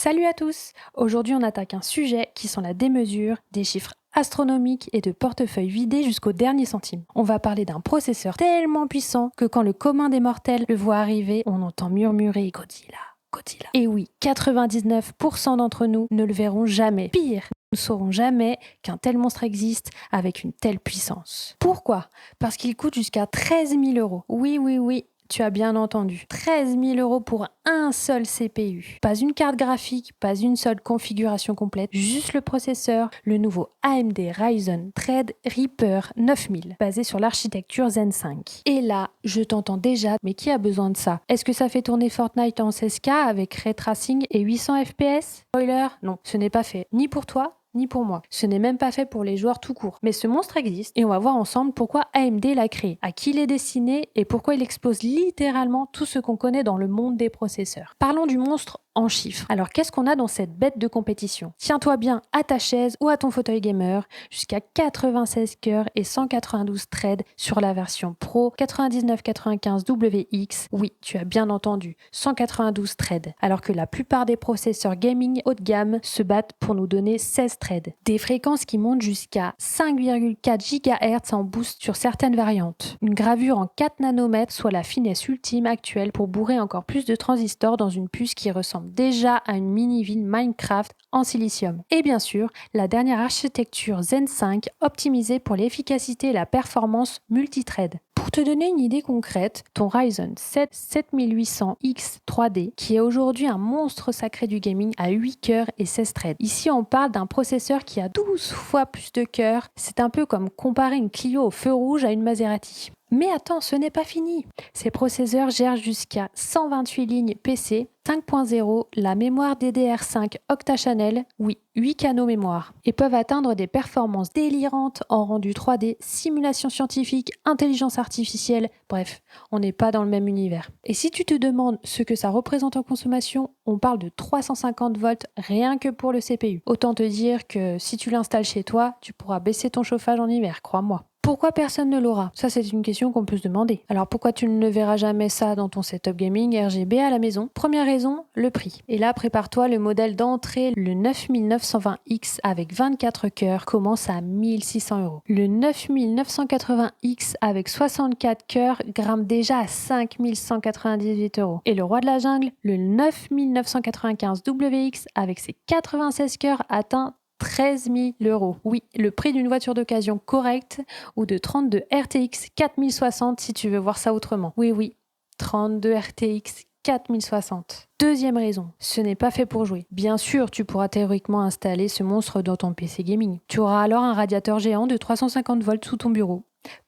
Salut à tous! Aujourd'hui, on attaque un sujet qui sont la démesure, des chiffres astronomiques et de portefeuilles vidés jusqu'au dernier centime. On va parler d'un processeur tellement puissant que quand le commun des mortels le voit arriver, on entend murmurer Godzilla. Godzilla. Et oui, 99% d'entre nous ne le verront jamais. Pire, nous ne saurons jamais qu'un tel monstre existe avec une telle puissance. Pourquoi? Parce qu'il coûte jusqu'à 13 000 euros. Oui, tu as bien entendu. 13 000 euros pour un seul CPU. Pas une carte graphique, pas une seule configuration complète, juste le processeur, le nouveau AMD Ryzen Threadripper 9000, basé sur l'architecture Zen 5. Et là, je t'entends déjà, mais qui a besoin de ça? Est-ce que ça fait tourner Fortnite en 16K avec ray tracing et 800 FPS? Spoiler, non, ce n'est pas fait, ni pour toi, ni pour moi. Ce n'est même pas fait pour les joueurs tout court. Mais ce monstre existe et on va voir ensemble pourquoi AMD l'a créé, à qui il est destiné et pourquoi il expose littéralement tout ce qu'on connaît dans le monde des processeurs. Parlons du monstre en chiffres. Alors qu'est-ce qu'on a dans cette bête de compétition? Tiens-toi bien à ta chaise ou à ton fauteuil gamer, jusqu'à 96 cœurs et 192 threads sur la version Pro 9995WX. Oui, tu as bien entendu, 192 threads. Alors que la plupart des processeurs gaming haut de gamme se battent pour nous donner 16 threads. Des fréquences qui montent jusqu'à 5,4 GHz en boost sur certaines variantes. Une gravure en 4 nanomètres, soit la finesse ultime actuelle pour bourrer encore plus de transistors dans une puce qui ressemble déjà à une mini-ville Minecraft en silicium. Et bien sûr, la dernière architecture Zen 5 optimisée pour l'efficacité et la performance multithread. Pour te donner une idée concrète, ton Ryzen 7 7800X 3D, qui est aujourd'hui un monstre sacré du gaming, a 8 cœurs et 16 threads. Ici, on parle d'un processeur qui a 12 fois plus de cœurs. C'est un peu comme comparer une Clio au feu rouge à une Maserati. Mais attends, ce n'est pas fini. Ces processeurs gèrent jusqu'à 128 lignes PC, 5.0, la mémoire DDR5 octa-channel, oui, 8 canaux mémoire, et peuvent atteindre des performances délirantes en rendu 3D, simulation scientifique, intelligence artificielle, bref, on n'est pas dans le même univers. Et si tu te demandes ce que ça représente en consommation, on parle de 350 volts rien que pour le CPU. Autant te dire que si tu l'installes chez toi, tu pourras baisser ton chauffage en hiver, crois-moi. Pourquoi personne ne l'aura? Ça, c'est une question qu'on peut se demander. Alors, pourquoi tu ne verras jamais ça dans ton setup gaming RGB à la maison? Première raison, le prix. Et là, prépare-toi, le modèle d'entrée, le 9920X avec 24 cœurs, commence à 1600 euros. Le 9980X avec 64 cœurs grimpe déjà à 5198 euros. Et le roi de la jungle, le 9995WX avec ses 96 cœurs atteint 13 000 euros. Oui, le prix d'une voiture d'occasion correcte ou de 32 RTX 4060 si tu veux voir ça autrement. Oui, 32 RTX 4060. Deuxième raison, ce n'est pas fait pour jouer. Bien sûr, tu pourras théoriquement installer ce monstre dans ton PC gaming. Tu auras alors un radiateur géant de 350 volts sous ton bureau.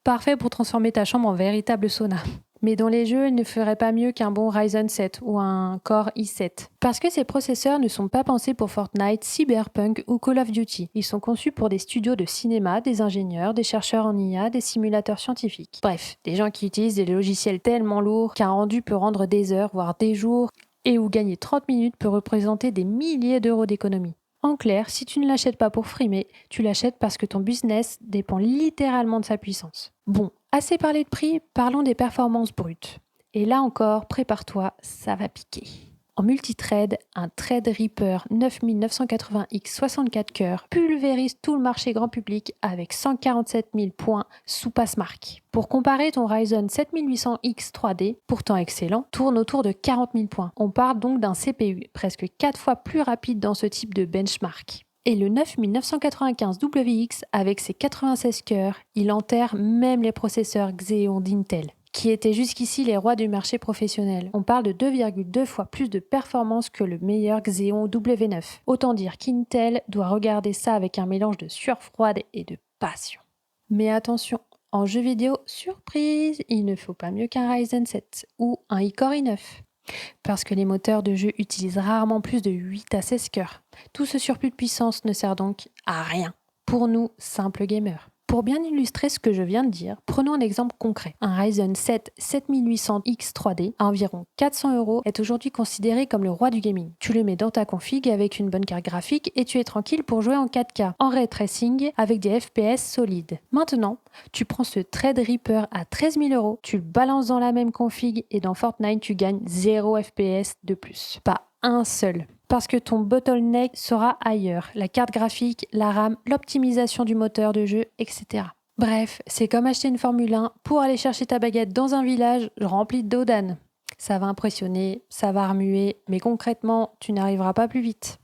Parfait pour transformer ta chambre en véritable sauna. Mais dans les jeux, il ne ferait pas mieux qu'un bon Ryzen 7 ou un Core i7. Parce que ces processeurs ne sont pas pensés pour Fortnite, Cyberpunk ou Call of Duty. Ils sont conçus pour des studios de cinéma, des ingénieurs, des chercheurs en IA, des simulateurs scientifiques. Bref, des gens qui utilisent des logiciels tellement lourds qu'un rendu peut rendre des heures, voire des jours, et où gagner 30 minutes peut représenter des milliers d'euros d'économie. En clair, si tu ne l'achètes pas pour frimer, tu l'achètes parce que ton business dépend littéralement de sa puissance. Bon, assez parlé de prix, parlons des performances brutes. Et là encore, prépare-toi, ça va piquer. En multithread, un Threadripper 9980X 64 cœurs pulvérise tout le marché grand public avec 147 000 points sous passe-marque. Pour comparer, ton Ryzen 7800X 3D, pourtant excellent, tourne autour de 40 000 points. On parle donc d'un CPU presque 4 fois plus rapide dans ce type de benchmark. Et le 9995WX, avec ses 96 cœurs, il enterre même les processeurs Xeon d'Intel, qui étaient jusqu'ici les rois du marché professionnel. On parle de 2,2 fois plus de performance que le meilleur Xeon W9. Autant dire qu'Intel doit regarder ça avec un mélange de sueur froide et de passion. Mais attention, en jeu vidéo, surprise, il ne faut pas mieux qu'un Ryzen 7 ou un iCore i9. Parce que les moteurs de jeu utilisent rarement plus de 8 à 16 cœurs. Tout ce surplus de puissance ne sert donc à rien pour nous, simples gamers. Pour bien illustrer ce que je viens de dire, prenons un exemple concret. Un Ryzen 7 7800X 3D à environ 400 euros est aujourd'hui considéré comme le roi du gaming. Tu le mets dans ta config avec une bonne carte graphique et tu es tranquille pour jouer en 4K, en ray tracing avec des FPS solides. Maintenant, tu prends ce Threadripper à 13 000 euros, tu le balances dans la même config et dans Fortnite tu gagnes 0 FPS de plus. Pas un seul. parce que ton bottleneck sera ailleurs. La carte graphique, la RAM, l'optimisation du moteur de jeu, etc. Bref, c'est comme acheter une Formule 1 pour aller chercher ta baguette dans un village rempli de dos d'âne. Ça va impressionner, ça va remuer, mais concrètement, tu n'arriveras pas plus vite.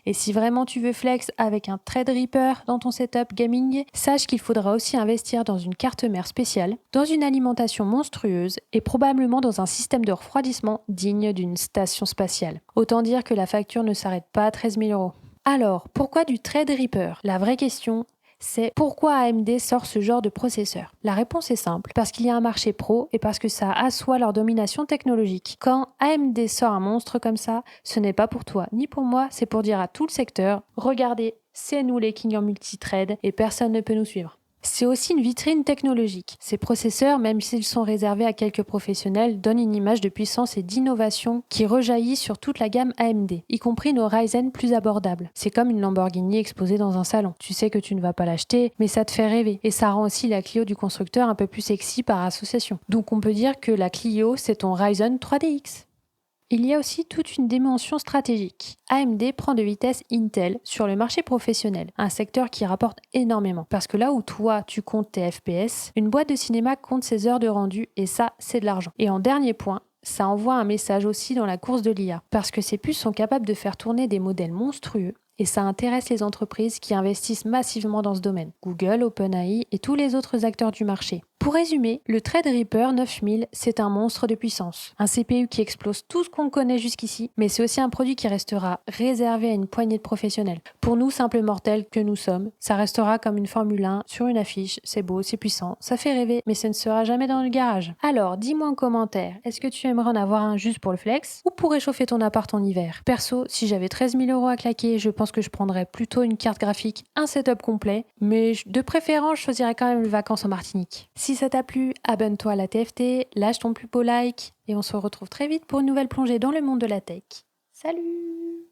Et si vraiment tu veux flex avec un Threadripper dans ton setup gaming, sache qu'il faudra aussi investir dans une carte mère spéciale, dans une alimentation monstrueuse et probablement dans un système de refroidissement digne d'une station spatiale. Autant dire que la facture ne s'arrête pas à 13 000 €. Alors, pourquoi du Threadripper ? La vraie question, c'est pourquoi AMD sort ce genre de processeur. La réponse est simple, parce qu'il y a un marché pro et parce que ça assoit leur domination technologique. Quand AMD sort un monstre comme ça, ce n'est pas pour toi ni pour moi, c'est pour dire à tout le secteur, regardez, c'est nous les kings en multithread et personne ne peut nous suivre. C'est aussi une vitrine technologique. Ces processeurs, même s'ils sont réservés à quelques professionnels, donnent une image de puissance et d'innovation qui rejaillit sur toute la gamme AMD, y compris nos Ryzen plus abordables. C'est comme une Lamborghini exposée dans un salon. Tu sais que tu ne vas pas l'acheter, mais ça te fait rêver. Et ça rend aussi la Clio du constructeur un peu plus sexy par association. Donc on peut dire que la Clio, c'est ton Ryzen 3DX. Il y a aussi toute une dimension stratégique. AMD prend de vitesse Intel sur le marché professionnel, un secteur qui rapporte énormément. Parce que là où toi, tu comptes tes FPS, une boîte de cinéma compte ses heures de rendu et ça, c'est de l'argent. Et en dernier point, ça envoie un message aussi dans la course de l'IA. Parce que ces puces sont capables de faire tourner des modèles monstrueux et ça intéresse les entreprises qui investissent massivement dans ce domaine. Google, OpenAI et tous les autres acteurs du marché. Pour résumer, le Threadripper 9000, c'est un monstre de puissance. Un CPU qui explose tout ce qu'on connaît jusqu'ici, mais c'est aussi un produit qui restera réservé à une poignée de professionnels. Pour nous, simples mortels que nous sommes, ça restera comme une Formule 1 sur une affiche. C'est beau, c'est puissant, ça fait rêver, mais ça ne sera jamais dans le garage. Alors, dis-moi en commentaire, est-ce que tu aimerais en avoir un juste pour le flex ou pour réchauffer ton appart en hiver ? Perso, si j'avais 13 000 € à claquer, je pense que je prendrais plutôt une carte graphique, un setup complet, mais de préférence, je choisirais quand même les vacances en Martinique. Si ça t'a plu, abonne-toi à la TFT, lâche ton plus beau like et on se retrouve très vite pour une nouvelle plongée dans le monde de la tech. Salut!